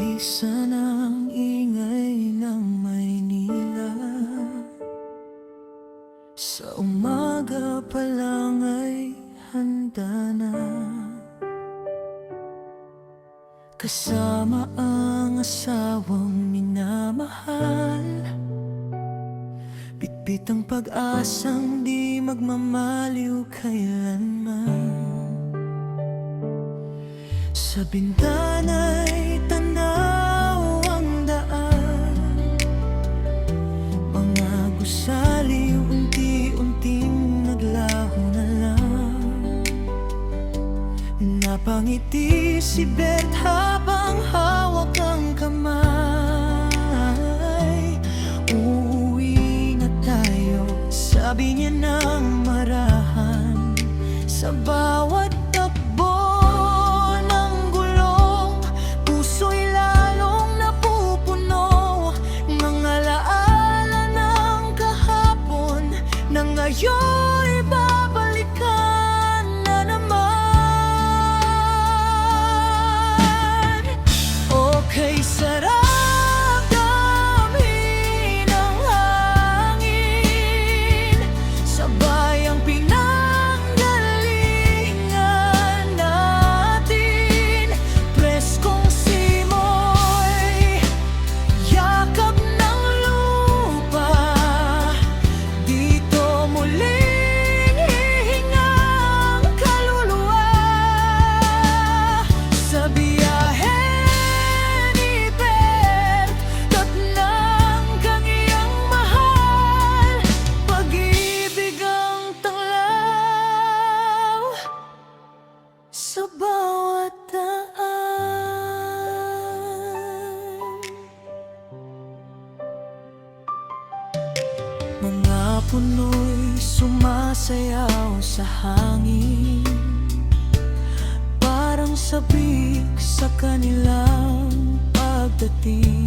Bilisan ang ingay ng Maynila. Sa umaga pa lang ay handa na, kasama ang asawang minamahal. Bitbit ang pag-asang di magmamaliw kailanman. Sa bintana'y tanaw ang daan, mga gusali unti-unting naglaho na lang. Napangiti si Bert habang hawak ang kamay. Uuwi na tayo, sabi niya ng marahan. Sa bawat takbo ng gulong, puso'y lalong napupuno ng alaala ng kahapon na ngayon'y babalikan na naman. Okay, sarap damhin ang hangin sa bayang pinanggalingan natin. Preskong simoy, yakap ng lupa, dito muling hihinga ang kaluluwa. Sa biyahe ni Bert, tatnang kang iyang mahal, pag-ibig ang tanglaw sa bawat daan. Mga puno'y sumasayaw sa hangin, parang sabik sa kanilang pagdating.